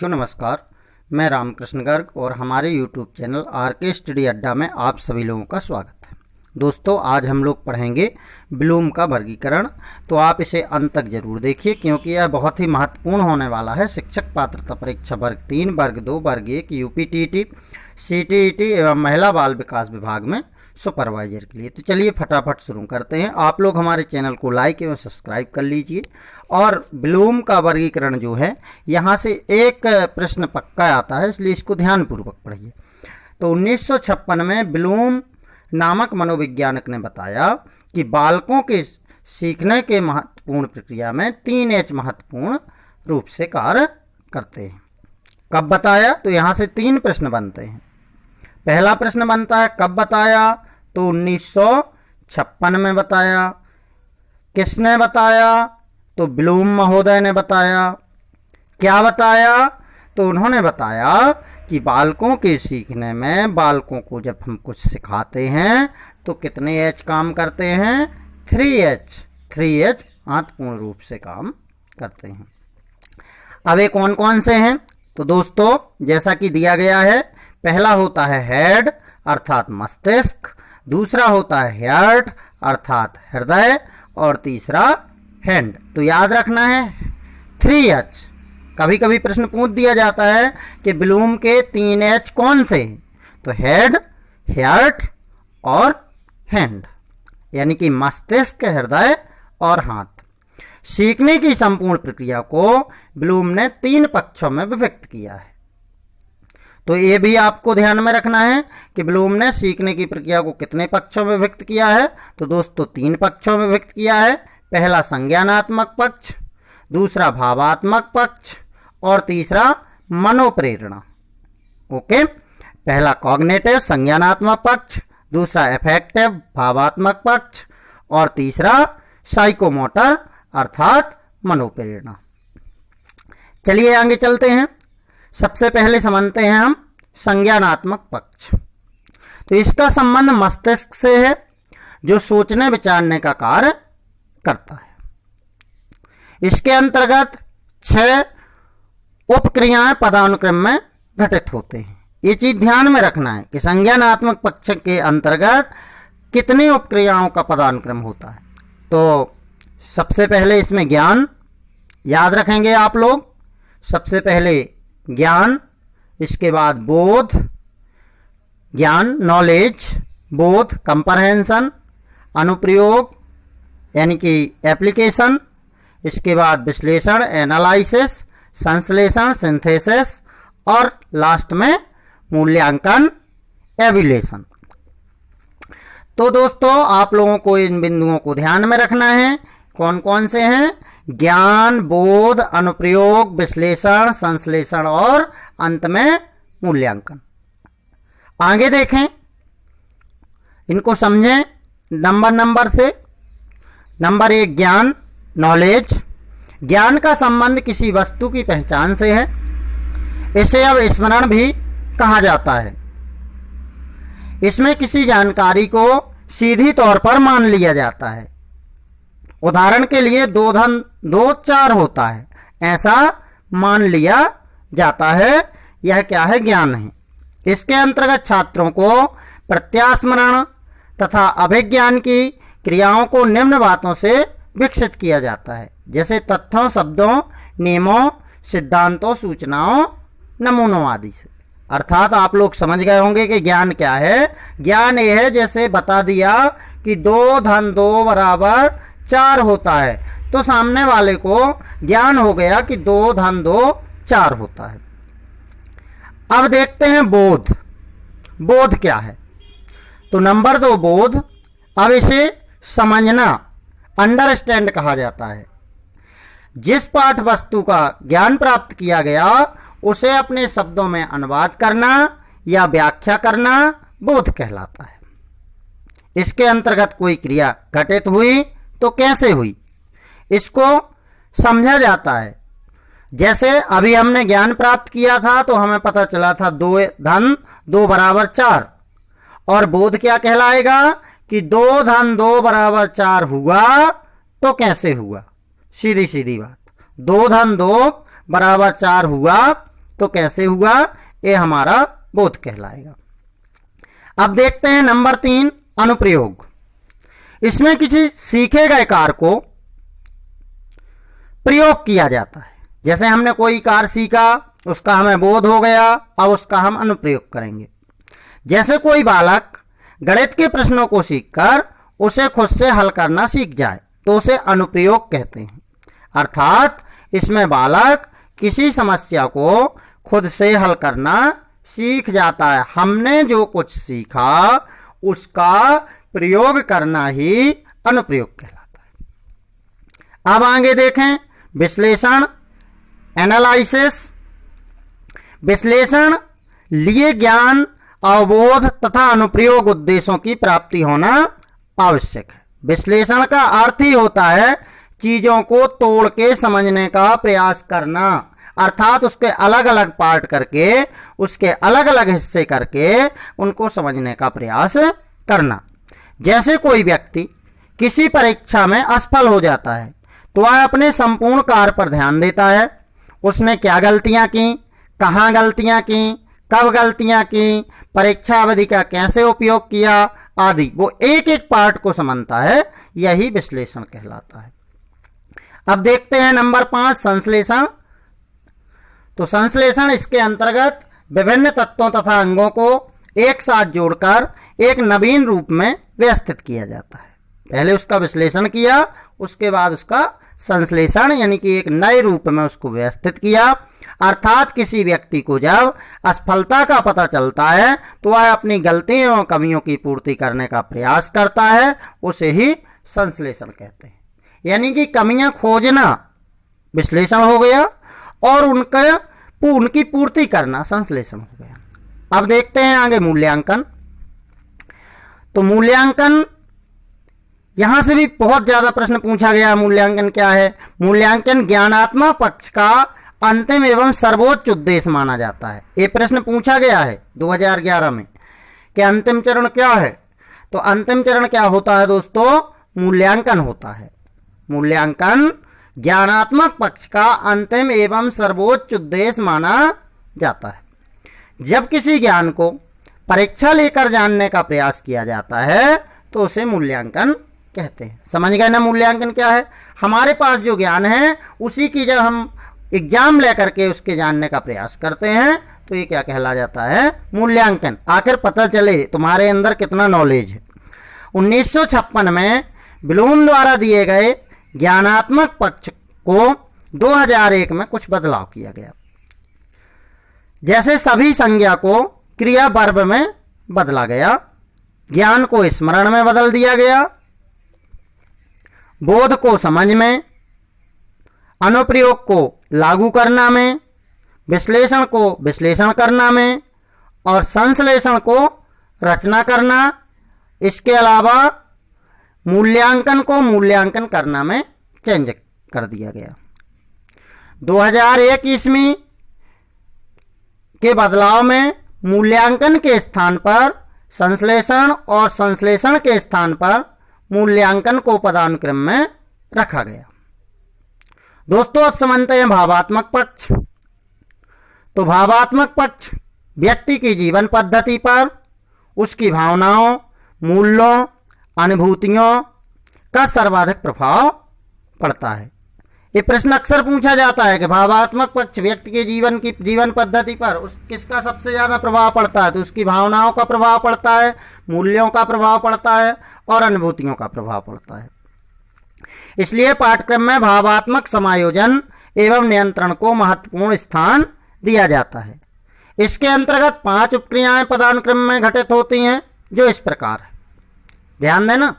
साथियों नमस्कार, मैं रामकृष्ण गर्ग और हमारे YouTube चैनल आरके स्टडी अड्डा में आप सभी लोगों का स्वागत है। दोस्तों, आज हम लोग पढ़ेंगे ब्लूम का वर्गीकरण। तो आप इसे अंत तक जरूर देखिए क्योंकि यह बहुत ही महत्वपूर्ण होने वाला है शिक्षक पात्रता परीक्षा वर्ग 3, वर्ग 2, वर्ग 1, यूपीटीटी, सीटीईटी एवं महिला बाल विकास विभाग में सुपरवाइजर के लिए। तो चलिए फटाफट शुरू करते हैं। आप लोग हमारे चैनल को लाइक एवं सब्सक्राइब कर लीजिए। और ब्लूम का वर्गीकरण जो है, यहाँ से एक प्रश्न पक्का आता है, इसलिए इसको ध्यानपूर्वक पढ़िए। तो 1956 में ब्लूम नामक मनोवैज्ञानिक ने बताया कि बालकों के सीखने के महत्वपूर्ण प्रक्रिया में 3H महत्वपूर्ण रूप से कार्य करते हैं। कब बताया? तो यहाँ से 3 प्रश्न बनते हैं। पहला प्रश्न बनता है कब बताया? तो 1956 में बताया। किसने बताया? तो ब्लूम महोदय ने बताया। क्या बताया? तो उन्होंने बताया कि बालकों के सीखने में बालकों को जब हम कुछ सिखाते हैं तो कितने H काम करते हैं? 3H महत्वपूर्ण रूप से काम करते हैं। अब ये कौन कौन से हैं? तो दोस्तों, जैसा कि दिया गया है, पहला होता है हेड अर्थात मस्तिष्क, दूसरा होता है हार्ट अर्थात हृदय, और तीसरा हैंड। तो याद रखना है 3H। कभी कभी प्रश्न पूछ दिया जाता है कि ब्लूम के 3H कौन से हैं? तो हेड, हार्ट और हैंड, यानी कि मस्तिष्क, हृदय और हाथ। सीखने की संपूर्ण प्रक्रिया को ब्लूम ने 3 पक्षों में विभक्त किया है। तो ये भी आपको ध्यान में रखना है कि ब्लूम ने सीखने की प्रक्रिया को कितने पक्षों में विभक्त किया है। तो दोस्तों, 3 पक्षों में विभक्त किया है। पहला संज्ञानात्मक पक्ष, दूसरा भावात्मक पक्ष और तीसरा मनोप्रेरणा। ओके, पहला कॉग्निटिव संज्ञानात्मक पक्ष, दूसरा अफेक्टिव भावात्मक पक्ष और तीसरा साइकोमोटर अर्थात मनोप्रेरणा। चलिए आगे चलते हैं। सबसे पहले समझते हैं हम संज्ञानात्मक पक्ष। तो इसका संबंध मस्तिष्क से है जो सोचने विचारने का कार्य करता है। इसके अंतर्गत 6 उपक्रियाएं पदानुक्रम में घटित होते हैं। ये चीज ध्यान में रखना है कि संज्ञानात्मक पक्ष के अंतर्गत कितनी उपक्रियाओं का पदानुक्रम होता है। तो सबसे पहले इसमें ज्ञान याद रखेंगे आप लोग। सबसे पहले ज्ञान, इसके बाद बोध, ज्ञान नॉलेज, बोध कंप्रहेंशन, अनुप्रयोग यानी कि एप्लीकेशन, इसके बाद विश्लेषण एनालिसिस, संश्लेषण सिंथेसिस और लास्ट में मूल्यांकन एवल्यूएशन। तो दोस्तों, आप लोगों को इन बिंदुओं को ध्यान में रखना है। कौन कौन से हैं? ज्ञान, बोध, अनुप्रयोग, विश्लेषण, संश्लेषण और अंत में मूल्यांकन। आगे देखें, इनको समझें नंबर से। नंबर 1 ज्ञान नॉलेज। ज्ञान का संबंध किसी वस्तु की पहचान से है। इसे अब स्मरण भी कहा जाता है। इसमें किसी जानकारी को सीधी तौर पर मान लिया जाता है। उदाहरण के लिए 2 धन 2 4 होता है, ऐसा मान लिया जाता है। यह क्या है? ज्ञान है। इसके अंतर्गत छात्रों को प्रत्यास्मरण तथा अभिज्ञान की क्रियाओं को निम्न बातों से विकसित किया जाता है, जैसे तथ्यों, शब्दों, नियमों, सिद्धांतों, सूचनाओं, नमूनों आदि से। अर्थात आप लोग समझ गए होंगे कि ज्ञान क्या है। ज्ञान यह है, जैसे बता दिया कि 2 धन 2 बराबर 4 होता है, तो सामने वाले को ज्ञान हो गया कि 2 धन 2 4 होता है। अब देखते हैं बोध। बोध क्या है? तो नंबर 2 बोध। अब इसे समझना, अंडरस्टैंड कहा जाता है। जिस पाठ वस्तु का ज्ञान प्राप्त किया गया उसे अपने शब्दों में अनुवाद करना या व्याख्या करना बोध कहलाता है। इसके अंतर्गत कोई क्रिया घटित हुई तो कैसे हुई, इसको समझा जाता है। जैसे अभी हमने ज्ञान प्राप्त किया था तो हमें पता चला था 2 धन 2 बराबर 4, और बोध क्या कहलाएगा कि 2 धन 2 बराबर 4 हुआ तो कैसे हुआ। सीधी सीधी बात, 2 धन 2 बराबर 4 हुआ तो कैसे हुआ, ये हमारा बोध कहलाएगा। अब देखते हैं नंबर 3 अनुप्रयोग। इसमें किसी सीखे गए कार्य को प्रयोग किया जाता है। जैसे हमने कोई कार्य सीखा, उसका हमें बोध हो गया, अब उसका हम अनुप्रयोग करेंगे। जैसे कोई बालक गणित के प्रश्नों को सीखकर उसे खुद से हल करना सीख जाए तो उसे अनुप्रयोग कहते हैं। अर्थात इसमें बालक किसी समस्या को खुद से हल करना सीख जाता है। हमने जो कुछ सीखा उसका प्रयोग करना ही अनुप्रयोग कहलाता है। अब आगे देखें विश्लेषण, एनालिसिस। विश्लेषण लिए ज्ञान, अवबोध तथा अनुप्रयोग उद्देश्यों की प्राप्ति होना आवश्यक है। विश्लेषण का अर्थ ही होता है चीजों को तोड़ के समझने का प्रयास करना, अर्थात उसके अलग अलग पार्ट करके, उसके अलग अलग हिस्से करके उनको समझने का प्रयास करना। जैसे कोई व्यक्ति किसी परीक्षा में असफल हो जाता है तो वह अपने संपूर्ण कार्य पर ध्यान देता है। उसने क्या गलतियां की, कहाँ गलतियां की, कब गलतियां की, परीक्षा अवधि का कैसे उपयोग किया आदि, वो एक एक पार्ट को समझता है। यही विश्लेषण कहलाता है। अब देखते हैं नंबर 5 संश्लेषण। तो संश्लेषण इसके अंतर्गत विभिन्न तत्वों तथा अंगों को एक साथ जोड़कर एक नवीन रूप में व्यवस्थित किया जाता है। पहले उसका विश्लेषण किया, उसके बाद उसका संश्लेषण यानी कि एक नए रूप में उसको व्यवस्थित किया। अर्थात किसी व्यक्ति को जब असफलता का पता चलता है तो वह अपनी गलतियों और कमियों की पूर्ति करने का प्रयास करता है, उसे ही संश्लेषण कहते हैं। यानी कि कमियां खोजना विश्लेषण हो गया और उनकी पूर्ति करना संश्लेषण हो गया। अब देखते हैं आगे मूल्यांकन। तो मूल्यांकन, यहां से भी बहुत ज्यादा प्रश्न पूछा गया। मूल्यांकन क्या है? मूल्यांकन ज्ञानात्मक पक्ष का अंतिम एवं सर्वोच्च उद्देश्य माना जाता है। ये प्रश्न पूछा गया है 2011 में कि अंतिम चरण क्या है। तो अंतिम चरण क्या होता है दोस्तों? मूल्यांकन होता है। मूल्यांकन ज्ञानात्मक पक्ष का अंतिम एवं सर्वोच्च उद्देश्य माना जाता है। जब किसी ज्ञान को परीक्षा लेकर जानने का प्रयास किया जाता है तो उसे मूल्यांकन कहते हैं। समझ गए ना मूल्यांकन क्या है? हमारे पास जो ज्ञान है उसी की जब हम एग्जाम लेकर के उसके जानने का प्रयास करते हैं तो ये क्या कहला जाता है? मूल्यांकन। आखिर पता चले तुम्हारे अंदर कितना नॉलेज है। 1956 में ब्लूम द्वारा दिए गए ज्ञानात्मक पक्ष को 2001 में कुछ बदलाव किया गया। जैसे सभी संज्ञा को क्रिया वर्ब में बदला गया, ज्ञान को स्मरण में बदल दिया गया, बोध को समझ में, अनुप्रयोग को लागू करना में, विश्लेषण को विश्लेषण करना में और संश्लेषण को रचना करना। इसके अलावा मूल्यांकन को मूल्यांकन करना में चेंज कर दिया गया। 2001 ईस्वी के बदलाव में मूल्यांकन के स्थान पर संश्लेषण और संश्लेषण के स्थान पर मूल्यांकन को पदानुक्रम में रखा गया। दोस्तों अब समझते हैं भावात्मक पक्ष। तो भावात्मक पक्ष व्यक्ति की जीवन पद्धति पर, उसकी भावनाओं, मूल्यों, अनुभूतियों का सर्वाधिक प्रभाव पड़ता है। ये प्रश्न अक्सर पूछा जाता है कि भावात्मक पक्ष व्यक्ति के जीवन पद्धति पर किसका सबसे ज़्यादा प्रभाव पड़ता है? तो उसकी भावनाओं का प्रभाव पड़ता है, मूल्यों का प्रभाव पड़ता है और अनुभूतियों का प्रभाव पड़ता है। इसलिए पाठ्यक्रम में भावात्मक समायोजन एवं नियंत्रण को महत्वपूर्ण स्थान दिया जाता है। इसके अंतर्गत 5 उपक्रियाएं पदानुक्रम में घटित होती हैं जो इस प्रकार है। ध्यान देना।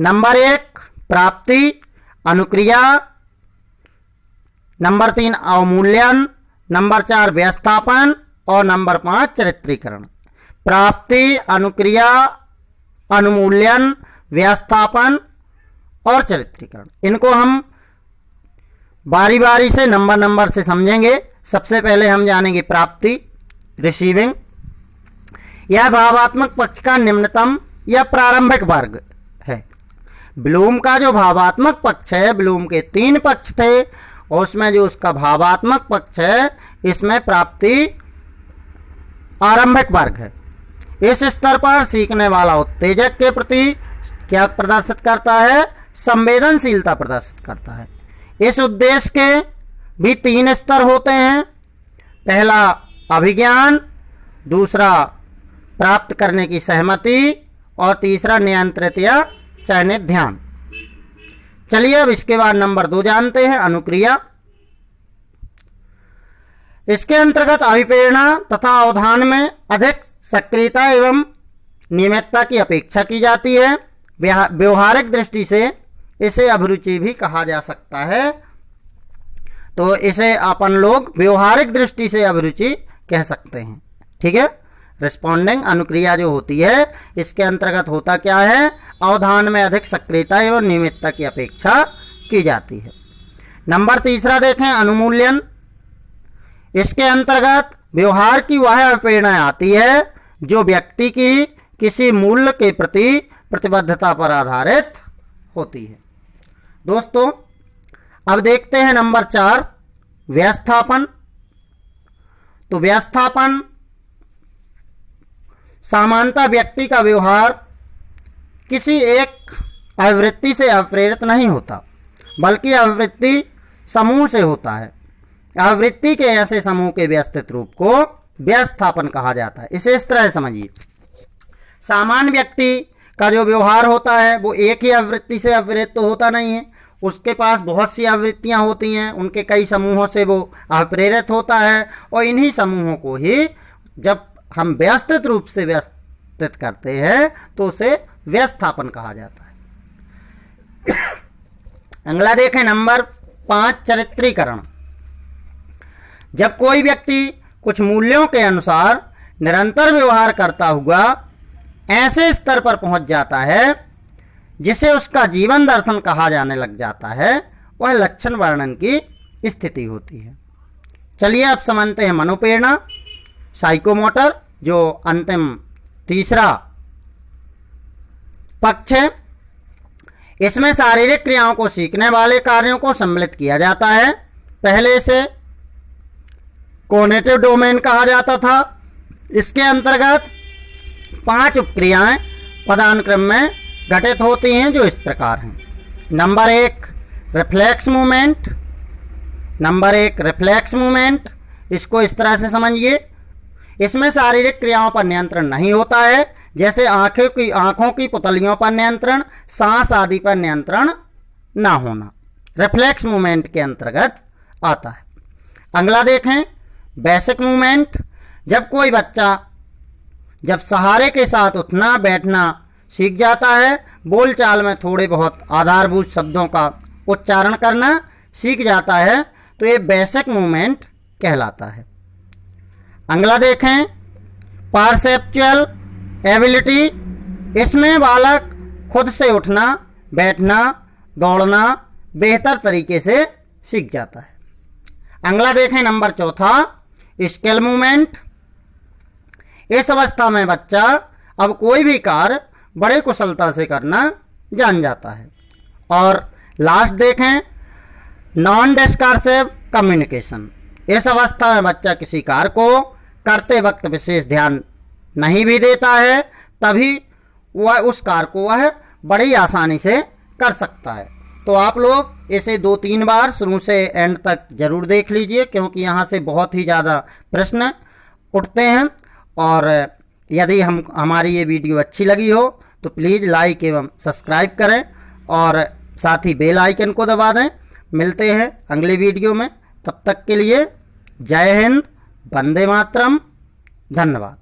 नंबर 1 प्राप्ति, अनुक्रिया। नंबर 3 अवमूल्यन। नंबर 4 व्यवस्थापन और नंबर 5 चरित्रीकरण। प्राप्ति, अनुक्रिया, अनुमूल्यन, व्यवस्थापन और चरित्रीकरण, इनको हम बारी बारी से नंबर से समझेंगे। सबसे पहले हम जानेंगे प्राप्ति, रिसीविंग। यह भावात्मक पक्ष का निम्नतम या प्रारंभिक वर्ग है। ब्लूम का जो भावात्मक पक्ष है, ब्लूम के 3 पक्ष थे और उसमें जो उसका भावात्मक पक्ष है इसमें प्राप्ति आरंभिक वर्ग है। इस स्तर पर सीखने वाला उत्तेजक के प्रति क्या प्रदर्शित करता है? संवेदनशीलता प्रदर्शित करता है। इस उद्देश्य के भी 3 स्तर होते हैं। पहला अभिज्ञान, दूसरा प्राप्त करने की सहमति और तीसरा नियंत्रित या चयनित ध्यान। चलिए अब इसके बाद नंबर 2 जानते हैं, अनुक्रिया। इसके अंतर्गत अभिप्रेरणा तथा अवधान में अधिक सक्रियता एवं नियमितता की अपेक्षा की जाती है। व्यवहारिक दृष्टि से इसे अभिरुचि भी कहा जा सकता है। तो इसे अपन लोग व्यवहारिक दृष्टि से अभिरुचि कह सकते हैं। ठीक है। रिस्पॉन्डिंग अनुक्रिया जो होती है इसके अंतर्गत होता क्या है? अवधान में अधिक सक्रियता एवं नियमितता की अपेक्षा की जाती है। नंबर 3 देखें, अनुमूल्यन। इसके अंतर्गत व्यवहार की वह अभिप्रेरणा आती है जो व्यक्ति की किसी मूल्य के प्रति प्रतिबद्धता पर आधारित होती है। दोस्तों अब देखते हैं नंबर 4, व्यवस्थापन। तो व्यवस्थापन सामान्यतः व्यक्ति का व्यवहार किसी एक अभिवृत्ति से अप्रेरित नहीं होता, बल्कि अभिवृत्ति समूह से होता है। अभिवृत्ति के ऐसे समूह के व्यवस्थित रूप को व्यवस्थापन कहा जाता है। इसे इस तरह समझिए, सामान्य व्यक्ति का जो व्यवहार होता है वो एक ही आवृत्ति से अप्रेरित तो होता नहीं है, उसके पास बहुत सी आवृत्तियां होती हैं, उनके कई समूहों से वो अप्रेरित होता है और इन्हीं समूहों को ही जब हम व्यवस्थित रूप से व्यवस्थित करते हैं तो उसे व्यवस्थापन कहा जाता है। अगला देखें नंबर 5, चरित्रीकरण। जब कोई व्यक्ति कुछ मूल्यों के अनुसार निरंतर व्यवहार करता हुआ ऐसे स्तर पर पहुंच जाता है जिसे उसका जीवन दर्शन कहा जाने लग जाता है, वह लक्षण वर्णन की स्थिति होती है। चलिए अब समझते हैं मनोप्रेरणा, साइकोमोटर, जो अंतिम 3 पक्ष है। इसमें शारीरिक क्रियाओं को सीखने वाले कार्यों को सम्मिलित किया जाता है। पहले इसे कॉग्निटिव डोमेन कहा जाता था। इसके अंतर्गत 5 उपक्रियाएं पदानुक्रम में घटित होती हैं जो इस प्रकार हैं। Number 1 reflex movement. Number 1 reflex movement, इसको इस तरह से समझिए, इसमें शारीरिक क्रियाओं पर नियंत्रण नहीं होता है, जैसे आंखों की पुतलियों पर नियंत्रण, सांस आदि पर नियंत्रण ना होना रिफ्लेक्स मूवमेंट के अंतर्गत आता है। अगला देखें बेसिक मूवमेंट। जब कोई बच्चा जब सहारे के साथ उठना बैठना सीख जाता है, बोलचाल में थोड़े बहुत आधारभूत शब्दों का उच्चारण करना सीख जाता है, तो ये बेसिक मूवमेंट कहलाता है। अगला देखें परसेप्चुअल एबिलिटी। इसमें बालक खुद से उठना बैठना दौड़ना बेहतर तरीके से सीख जाता है। अगला देखें नंबर 4 स्केल मूवमेंट। इस अवस्था में बच्चा अब कोई भी कार्य बड़े कुशलता से करना जान जाता है। और लास्ट देखें नॉन डिस्कर्सिव कम्युनिकेशन। इस अवस्था में बच्चा किसी कार्य को करते वक्त विशेष ध्यान नहीं भी देता है, तभी वह उस कार्य को वह बड़ी आसानी से कर सकता है। तो आप लोग इसे 2-3 बार शुरू से एंड तक जरूर देख लीजिए, क्योंकि यहाँ से बहुत ही ज़्यादा प्रश्न उठते हैं। और यदि हमारी ये वीडियो अच्छी लगी हो तो प्लीज़ लाइक एवं सब्सक्राइब करें और साथ ही बेल आइकन को दबा दें। मिलते हैं अगले वीडियो में, तब तक के लिए जय हिंद, वंदे मातरम, धन्यवाद।